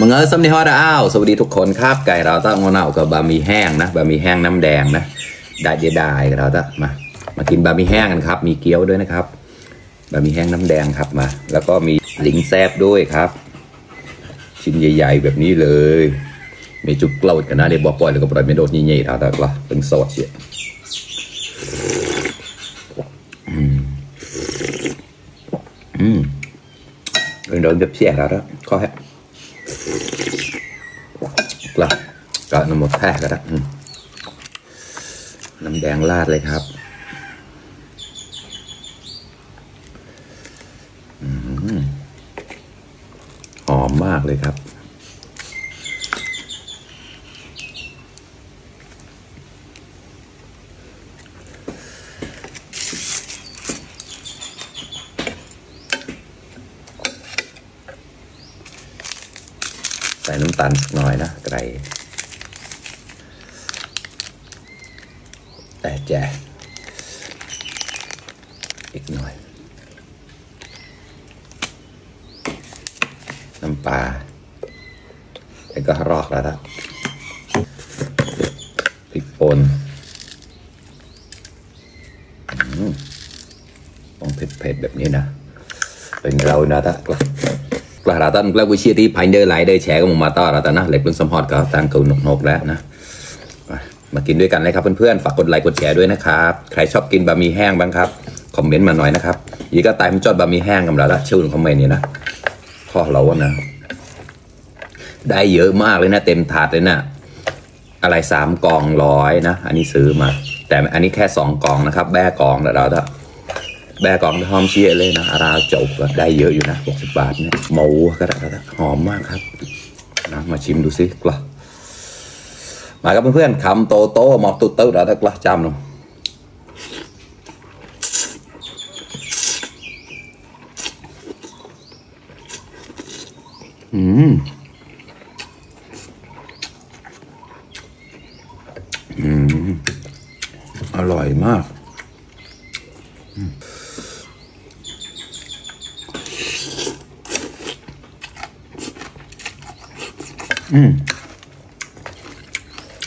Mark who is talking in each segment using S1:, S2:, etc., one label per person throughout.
S1: มึงสำเนียงฮอดอ้าวสวัสดีทุกคนครับไก่เราต้องเอากับบะหมี่แห้งนะบะหมี่แห้งน้ำแดงนะได้เราต้องมากินบะหมี่แห้งกันครับมีเกี๊ยวด้วยนะครับบะหมี่แห้งน้ำแดงครับมาแล้วก็มีหลิงแซบด้วยครับชิ้นใหญ่ๆแบบนี้เลยมีจุกเกล้ากันนะเดี๋ยวบอกปล่อยแล้วก็ปล่อยไม่โดดใหญ่ๆเราต้องละเป็นสดเชียวเป็นโดนแบบเสียแล้วข้อแฮะกลับก็น้ำหมดแพ้ก็ได้น้ำแดงราดเลยครับหอมมากเลยครับใส่น้ำตาลสักหน่อยนะไก่แต่แจอีกหน่อยน้ำปลาแล้วก็รอกแล้วนะพริกป่นต้องเผ็ดๆแบบนี้นะเป็นเรานะท่ากระดาษตั้งแล้ววิเชียที่พันเดอร์ไหลเดอร์แฉก็มาต่อเราแต่นะเหล็กเป็นสมอดก็ตั้งเกาหนกแล้วนะมากินด้วยกันเลยครับเพื่อนๆฝากกดไลค์กดแชร์ด้วยนะครับใครชอบกินบะหมี่แห้งบ้างครับคอมเมนต์มาหน่อยนะครับยี่ก็ตายมันจอดบะหมี่แห้งกันแล้วละชื่อคอมเมนต์นี่นะข้อเราว่านะได้เยอะมากเลยนะเต็มถาดเลยนะอะไร3 กล่อง100นะอันนี้ซื้อมาแต่อันนี้แค่2 กล่องนะครับแบ่กล่องแล้วเราแบกล่องหอมเชียเลยนะอาราจบได้เยอะอยู่นะ60 บาทเนี่ยหมูก็ได้หอมมากครับนะมาชิมดูสิกล้ามาครับเพื่อนๆคำโตหมอกตุ๊ดเต้าเราได้กล้าจำลงอร่อยมาก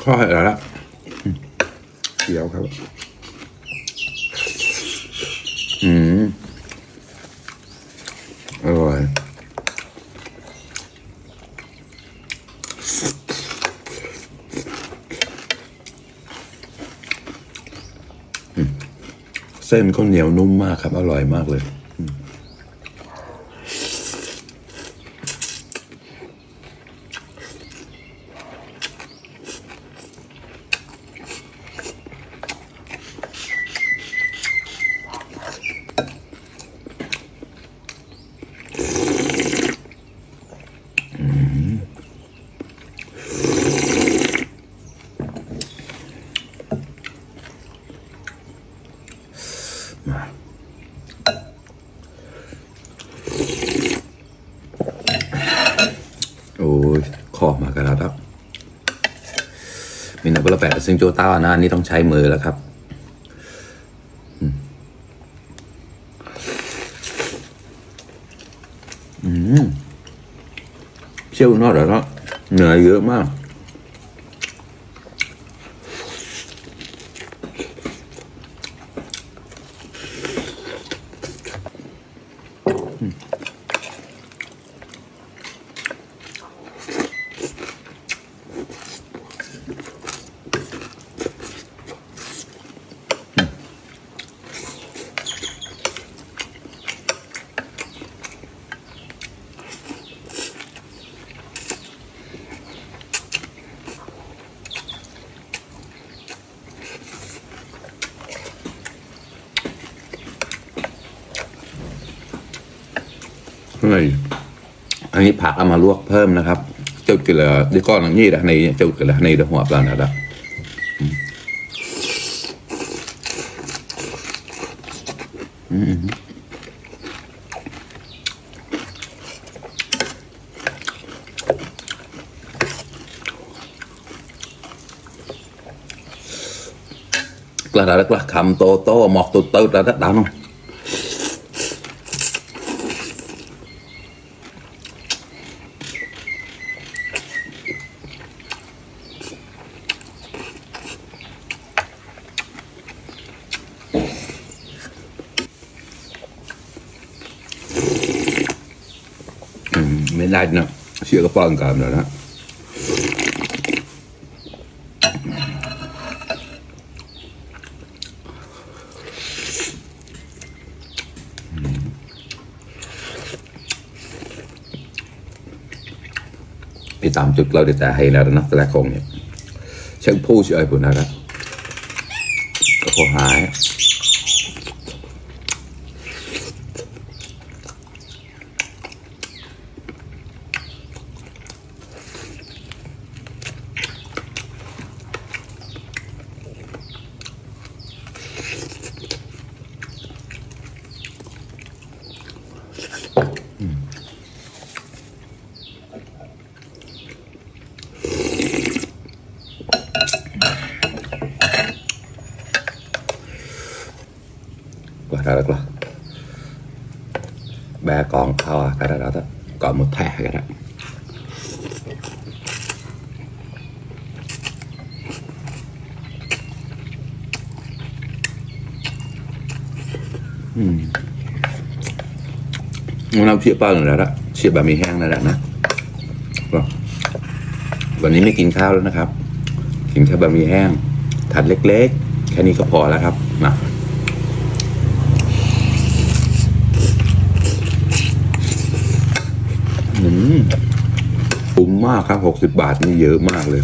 S1: ข้ออะไรละเดี๋ยวครับอร่อยเส้นก็เหนียวนุ่มมากครับอร่อยมากเลยโอ้ยขอบมากันแล้วครับมีนักบอลแปดซึ่งโจต้านะนี่ต้องใช้มือแล้วครับเชี่ยวนอดแล้วเหนื่อยเยอะมากอันนี้ผักเอามาลวกเพิ่มนะครับเจ้ากิเลสได้ก้อนอย่างนี้นะในเจ้ากิเลสในหัวปลานะครับกระดาษกระคำโตหมอกตุ๊ดๆแล้วดำ ไม่ได้นะเชื่อกระป๋องกันแล้วนะไปตามจุดเราแต่ให้แล้วนะแต่ละคงเนี่ยเชิงผู้ช่วยผมนะครับก็พอหายđó được rồi ba con thao cái đó đó còn một thẻ cái đóเราเชี่ยป้าอย่างไรละเชี่ยบะหมี่แห้งนั่นแหละนะวันนี้ไม่กินข้าวแล้วนะครับกินแค่บะหมี่แห้งถาดเล็กๆแค่นี้ก็พอแล้วครับนะคุ้มมากครับ60 บาทนี่เยอะมากเลย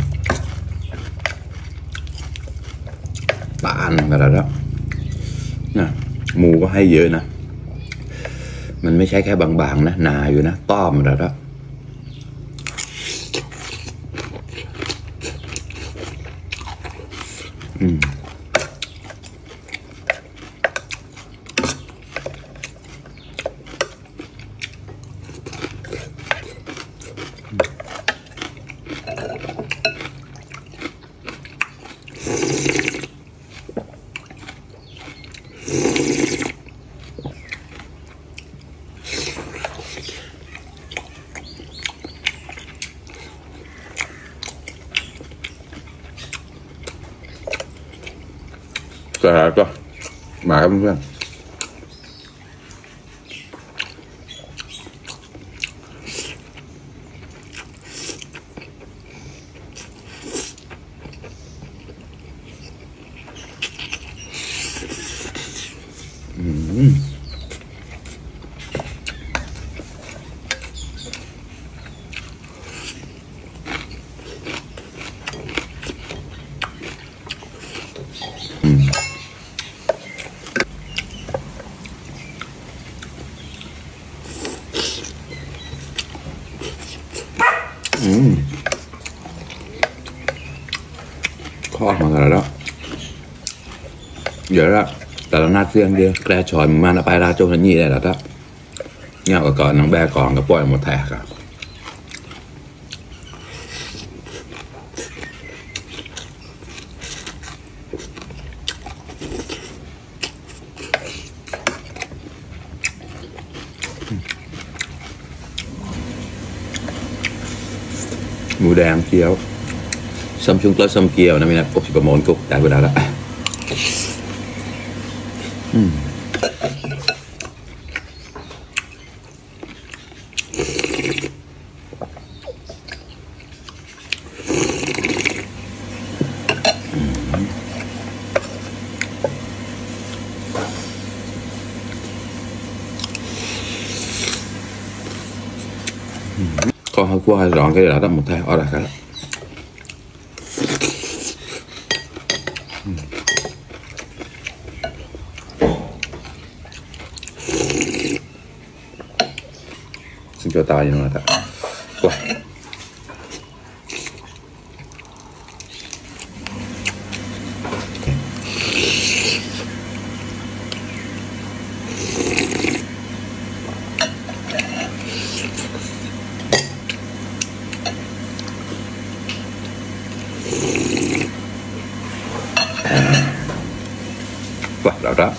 S1: ปานมาแล้วนะหมูก็ให้เยอะนะมันไม่ใช่แค่บางๆนะหนาอยู่นะต้อมมาแล้วก็มาครับเพื่อนข้อมาแล้วเดี๋ยวละแต่ละนัดเสียงเดียวแกลชอยมาไปราโจนันนี่ได้แล้วครับเงาก่อนน้องแบกก่อนก็ปล่อยหมดแทกครับหมูแดงเกี๊ยวซัมซุงเกลือซัมเกี๊ยวนะมีนะกุ๊กสิบประมงกุ๊กได้เวลาแล้วcó hơi qua dọn cái đó một thay ở đây cái đó xin cho tao như thế nào qua đó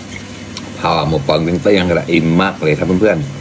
S1: พาหมกปองเป็นเตี้ยงกระอิ่มมากเลยครับเพื่อนๆ